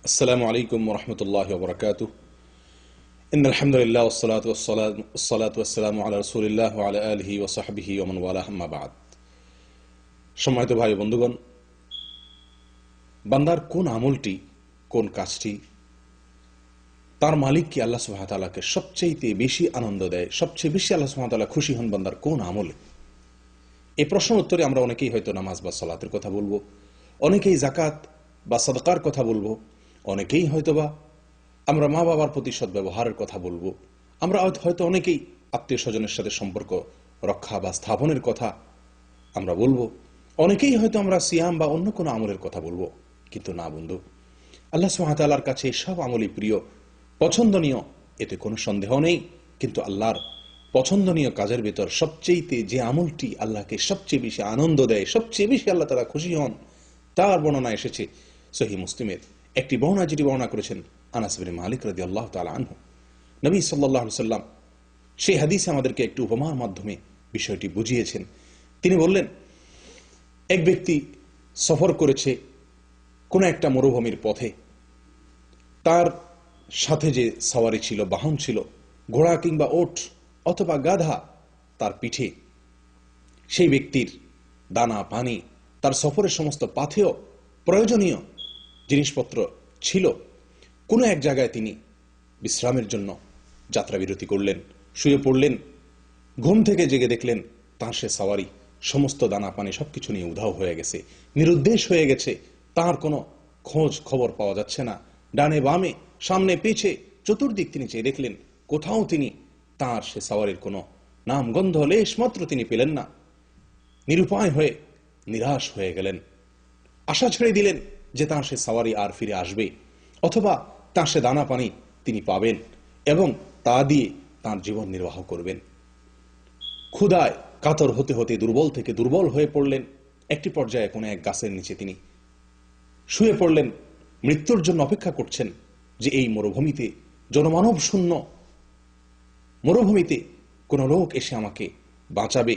السلام عليكم ورحمة الله وبركاته. إن الحمد لله والصلاة والسلام على رسول الله وعلى آله وصحبه ومن والاه أما بعد. সম্মানিত ভাই বন্ধুগণ, বান্দার কোন আমলটি, কোন কাজটি তার মালিক কি আল্লাহ সুবহানাহু ওয়া তাআলাকে সবচেয়ে বেশি আনন্দ দেয়, সবচেয়ে বেশি আল্লাহ সুবহানাহু ওয়া তাআলা খুশি হন বান্দার কোন আমলে? এই প্রশ্নের উত্তরে আমরা অনেকেই হয়তো নামাজ বা সালাতের কথা বলবো, অনেকেই যাকাত বা সাদকার কথা বলবো, অনেকেই হয়তোবা আমরা মা বাবার প্রতি সদ্ব্যবহারের কথা বলবো, আমরা হয়তো অনেকেই আত্মীয় স্বজনের সাথে সম্পর্ক রক্ষা বা স্থাপনের কথা আমরা বলবো, অনেকেই হয়তো আমরা সিয়াম বা অন্য কোনো আমলের কথা বলবো। কিন্তু না বন্ধু, আল্লাহ সুবহানাহু ওয়া তাআলার কাছে সব আমলই প্রিয়, পছন্দনীয়, এতে কোনো সন্দেহ নেই। কিন্তু আল্লাহর পছন্দনীয় কাজের ভেতর সবচেয়ে যে আমলটি আল্লাহকে সবচেয়ে বেশি আনন্দ দেয়, সবচেয়ে বেশি আল্লাহ তাআলা খুশি হন, তার বর্ণনা এসেছে সহিহ মুসলিমের একটি বর্ণনা, যেটি বর্ণনা করেছেন আনাস বিন মালিক রাদিয়াল্লাহু তাআলা আনহু। নবী সাল্লাল্লাহু আলাইহি সাল্লাম সেই হাদিসে আমাদেরকে একটি উপমার মাধ্যমে বিষয়টি বুঝিয়েছেন। তিনি বললেন, এক ব্যক্তি সফর করেছে কোন একটা মরুভূমির পথে, তার সাথে যে সওয়ারি ছিল, বাহন ছিল, ঘোড়া কিংবা ওট অথবা গাধা তার পিঠে, সেই ব্যক্তির দানা পানি, তার সফরের সমস্ত পাথেয় প্রয়োজনীয় জিনিসপত্র ছিল। কোনো এক জায়গায় তিনি বিশ্রামের জন্য যাত্রা বিরতি করলেন, শুয়ে পড়লেন। ঘুম থেকে জেগে দেখলেন তার সে সওয়ারি সমস্ত দানা পানি সবকিছু নিয়ে উধাও হয়ে গেছে, নিরুদ্দেশ হয়ে গেছে। তার কোনো খোঁজ খবর পাওয়া যাচ্ছে না। ডানে বামে, সামনে পিছে, চতুর্দিক তিনি চেয়ে দেখলেন, কোথাও তিনি তার সে সওয়ারির কোনো নাম গন্ধ লেশ মাত্র তিনি পেলেন না। নিরুপায় হয়ে নিরাশ হয়ে গেলেন। আশা ছেড়ে দিলেন যে তার সে সওয়ারি আর ফিরে আসবে, অথবা তার সে দানা পানি তিনি পাবেন এবং তা দিয়ে তার জীবন নির্বাহ করবেন। ক্ষুধায় কাতর হতে হতে দুর্বল থেকে দুর্বল হয়ে পড়লেন। একটি পর্যায়ে কোনো এক গাছের নিচে তিনি শুয়ে পড়লেন, মৃত্যুর জন্য অপেক্ষা করছেন যে এই মরুভূমিতে, জনমানব শূন্য মরুভূমিতে কোনো লোক এসে আমাকে বাঁচাবে,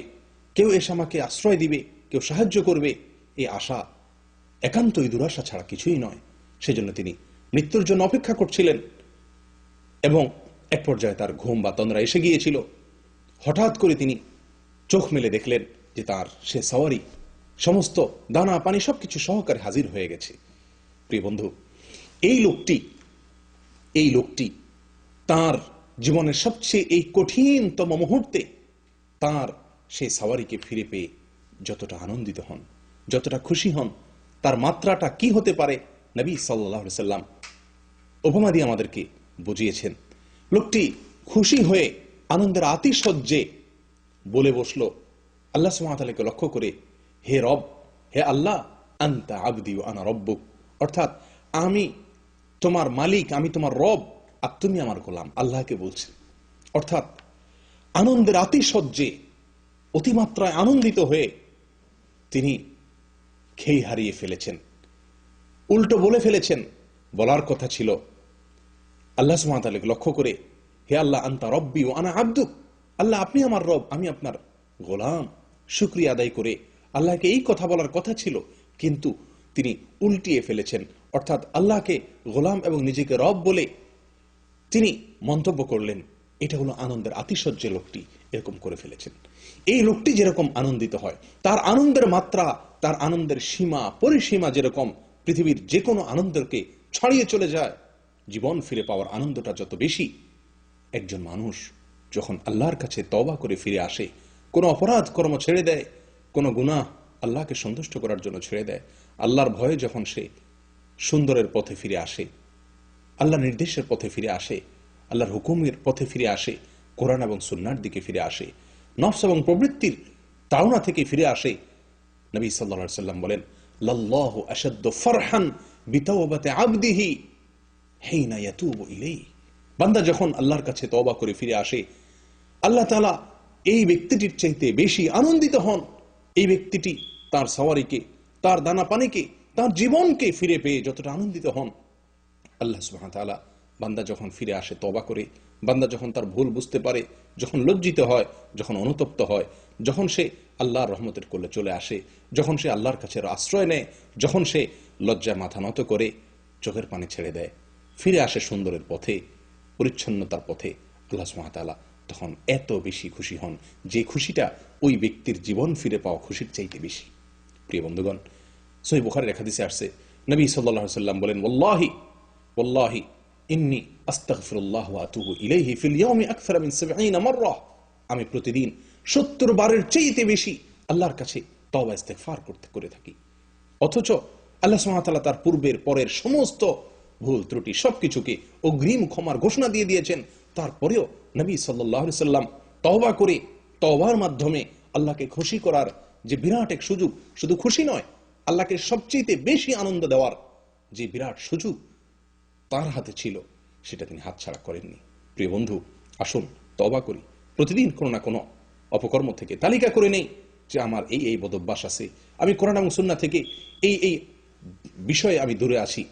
কেউ এসে আমাকে আশ্রয় দিবে, কেউ সাহায্য করবে। এই আশা একান্তই দুরাশা ছাড়া কিছুই নয়। সেজন্য তিনি মৃত্যুর জন্য অপেক্ষা করছিলেন এবং এক পর্যায়ে তার ঘুম বা তন্দ্রা এসে গিয়েছিল। হঠাৎ করে তিনি চোখ মেলে দেখলেন যে তার সে সওয়ারি সমস্ত দানা পানি সবকিছু সহকারে হাজির হয়ে গেছে। প্রিয় বন্ধু, এই লোকটি তার জীবনের সবচেয়ে এই কঠিনতম মুহূর্তে তার সেই সওয়ারিকে ফিরে পেয়ে যতটা আনন্দিত হন, যতটা খুশি হন, তার মাত্রাটা কি হতে পারে নবী সাল্লাল্লাহু আলাইহি সাল্লাম উপমা দিয়ে আমাদেরকে বুঝিয়েছেন। লোকটি খুশি হয়ে আনন্দের আতিশয্যে বলে বসলো আল্লাহ সুবহানাহু ওয়া তাআলাকে লক্ষ্য করে, হে রব, হে আল্লাহ, আনতা আবদি ওয়া আনা রব্বুক, অর্থাৎ আমি তোমার মালিক, আমি তোমার রব আর তুমি আমার গোলাম। আল্লাহকে বলছে, অর্থাৎ আনন্দের আতিশয্যে অতিমাত্রায় আনন্দিত হয়ে তিনি খেই হারিয়ে ফেলেছেন, উল্টো বলে ফেলেছেন। বলার কথা ছিল আল্লাহ সুবহানাহু ওয়া তাআলাকে লক্ষ্য করে, হে আল্লাহ, আনতা রব্বি ওয়া আনা আবদুক, আল্লাহ আপনি আমার রব, আমি আপনার গোলাম। শুকরিয়া আদায় করে আল্লাহকে এই কথা বলার কথা ছিল, কিন্তু তিনি উল্টিয়ে ফেলেছেন। অর্থাৎ আল্লাহকে গোলাম এবং নিজেকে রব বলে তিনি মন্তব্য করলেন। এটা হলো আনন্দের আতিশয্যে লোকটি এরকম করে ফেলেছেন। এই লোকটি যেরকম আনন্দিত হয়, তার আনন্দের মাত্রা, তার আনন্দের সীমা পরিসীমা যেরকম পৃথিবীর যে কোনো আনন্দকে ছাড়িয়ে চলে যায়, জীবন ফিরে পাওয়ার আনন্দটা যত বেশি। একজন মানুষ যখন আল্লাহর কাছে তওবা করে ফিরে আসে, কোনো অপরাধ কর্ম ছেড়ে দেয়, কোনো গুনাহ আল্লাহকে সন্তুষ্ট করার জন্য ছেড়ে দেয়, আল্লাহর ভয়ে যখন সে সুন্দরের পথে ফিরে আসে, আল্লাহর নির্দেশের পথে ফিরে আসে, আল্লাহর হুকুমের পথে ফিরে আসে, কোরআন এবং সুন্নাহর দিকে ফিরে আসে, নফস এবং প্রবৃত্তির তাড়না থেকে ফিরে আসে, নবী সাল্লাল্লাহু আলাইহি সাল্লাম বলেন, লাল্লাহু আশাদ্দু ফারহান বিতাওবাতি আবদিহি হিনা ইয়াতুবু ইলাইহি, বান্দা যখন আল্লাহর কাছে তওবা করে ফিরে আসে, আল্লাহ তাআলা এই ব্যক্তিটির চাইতে বেশি আনন্দিত হন। এই ব্যক্তিটি তার সওয়ারিকে, তার দানা পানিকে, তার জীবনকে ফিরে পেয়ে যতটা আনন্দিত হন, আল্লাহ সুবহানাহু ওয়া তাআলা বান্দা যখন ফিরে আসে তওবা করে, বান্দা যখন তার ভুল বুঝতে পারে, যখন লজ্জিত হয়, যখন অনুতপ্ত হয়, যখন সে আল্লাহর রহমতের কোলে চলে আসে, যখন সে আল্লাহর কাছে আশ্রয় নেয়, যখন সে লজ্জায় মাথা নত করে, চোখের পানি ছেড়ে দেয়, ফিরে আসে সুন্দরের পথে, পরিচ্ছন্নতার পথে, আল্লাহ সুবহানাহু ওয়া তাআলা তখন এত বেশি খুশি হন যে খুশিটা ওই ব্যক্তির জীবন ফিরে পাওয়া খুশির চাইতে বেশি। প্রিয় বন্ধুগণ, সহিহ বুখারীর এক হাদিসে আসছে, নবী সাল্লাল্লাহু আলাইহি ওয়াসাল্লাম বলেন, ওয়াল্লাহি ওয়াল্লাহি ইন্নী আস্তাগফিরুল্লাহ ওয়া আতুবু ইলাইহি ফিল ইয়াউমি আকসারা মিন 70 মাররা। আমি প্রতিদিন 70 বারের চাইতে বেশি আল্লাহর কাছে তওবা ইস্তেগফার করে থাকি। অথচ আল্লাহ সুবহানাহু ওয়া তাআলা তার পূর্বের পরের সমস্ত ভুল ত্রুটি সবকিছুকে অগ্রিম ক্ষমার ঘোষণা দিয়ে দিয়েছেন। তারপরেও নবী সাল্লাল্লাহু আলাইহি ওয়াসাল্লাম তওবা করে, তওবার মাধ্যমে আল্লাহকে খুশি করার যে বিরাট এক সুযোগ, শুধু খুশি নয়, আল্লাহকে সবচেয়ে বেশি আনন্দ দেওয়ার যে বিরাট সুযোগ তার হাতে ছিল, সেটা তিনি হাতছাড়া করেননি। প্রিয় বন্ধু, আসুন তওবা করি, প্রতিদিন কোনো না কোনো অপকর্ম থেকে তালিকা করে নেই যে আমার এই এই বদভ্যাস আছে, আমি কোরআন এবং সুন্নাহ থেকে এই এই বিষয়ে আমি দূরে আসি,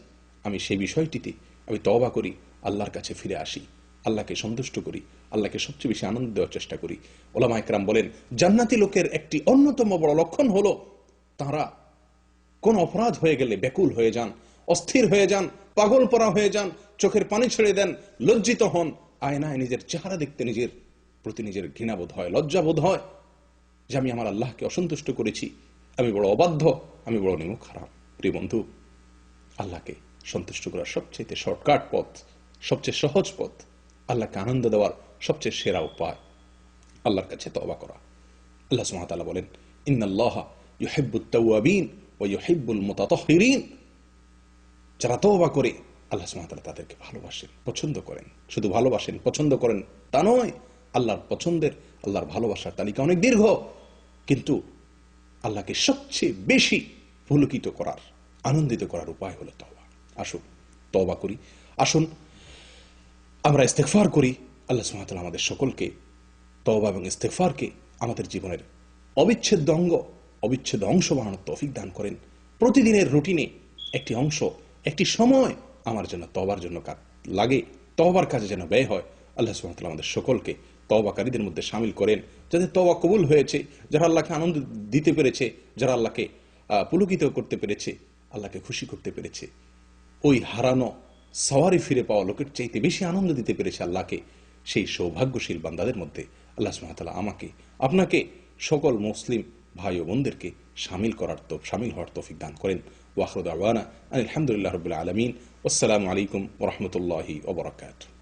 আমি সেই বিষয়টিতে আমি তওবা করি, আল্লাহর কাছে ফিরে আসি, আল্লাহকে সন্তুষ্ট করি, আল্লাহকে সবচেয়ে বেশি আনন্দ দেওয়ার চেষ্টা করি। ওলামা ইকরাম বলেন, জান্নাতি লোকের একটি অন্যতম বড় লক্ষণ হলো তারা কোন অপরাধ হয়ে গেলে ব্যাকুল হয়ে যান, অস্থির হয়ে যান, পাগল পরা হয়ে যান, চোখের পানি ছেড়ে দেন, লজ্জিত হন, আয়নায় নিজের চেহারা দেখতে নিজের প্রতি নিজের ঘৃণাবোধ হয়, লজ্জাবোধ হয় যে আমি আমার আল্লাহকে অসন্তুষ্ট করেছি, আমি বড় অবাধ্য, আমি বড় নিমুখ হারাম। প্রিয় বন্ধু, আল্লাহকে সন্তুষ্ট করার সবচেয়ে শর্টকাট পথ, সবচেয়ে সহজ পথ, আল্লাহকে আনন্দ দেওয়ার সবচেয়ে সেরা উপায় আল্লাহর কাছে তওবা করা। আল্লাহ সুবহানাহু ওয়া তাআলা বলেন, ইন্নাল্লাহা ইউহিব্বুত তাওয়াবিন ওয়া ইউহিব্বুল মুতাতাহহিরিন। যারা তওবা করে আল্লাহ সুবহানাহু ওয়া তাআলা তাদেরকে ভালোবাসেন, পছন্দ করেন। শুধু ভালোবাসেন, পছন্দ করেন তা নয়, আল্লাহর পছন্দের, আল্লাহর ভালোবাসার তালিকা অনেক দীর্ঘ, কিন্তু আল্লাহকে সবচেয়ে বেশি পুলকিত করার, আনন্দিত করার উপায় হলো তওবা। আসুন তওবা করি, আসুন আমরা ইস্তেগফার করি। আল্লাহ সুবহানাহু ওয়া তাআলা আমাদের সকলকে তওবা এবং ইস্তেগফারকে আমাদের জীবনের অবিচ্ছেদ্য অঙ্গ, অবিচ্ছেদ্য অংশ বানানোর তৌফিক দান করেন। প্রতিদিনের রুটিনে একটি অংশ, একটি সময় আমার জন্য তওবার জন্য লাগে, তওবার কাজে যেন ব্যয় হয়। আল্লাহ সুবহানাহু ওয়া তাআলা আমাদের সকলকে তওবাকারীদের মধ্যে শামিল করেন, যাদের তওবা কবুল হয়েছে, যারা আল্লাহকে আনন্দ দিতে পেরেছে, যারা আল্লাহকে পুলকিত করতে পেরেছে, আল্লাহকে খুশি করতে পেরেছে, ওই হারানো সওয়ারি ফিরে পাওয়া লোকের চাইতে বেশি আনন্দ দিতে পেরেছে আল্লাহকে, সেই সৌভাগ্যশীল বান্দাদের মধ্যে আল্লাহ সুবহানাহু ওয়া তাআলা আমাকে, আপনাকে, সকল মুসলিম ভাই ও বোনদেরকে শামিল হওয়ার তৌফিক দান করেন। ওয়া আখিরু দাওয়ানা আলহামদুলিল্লাহি রাব্বিল আলামিন। আসসালামু আলাইকুম ওয়া রাহমাতুল্লাহি ওয়া বারাকাতুহু।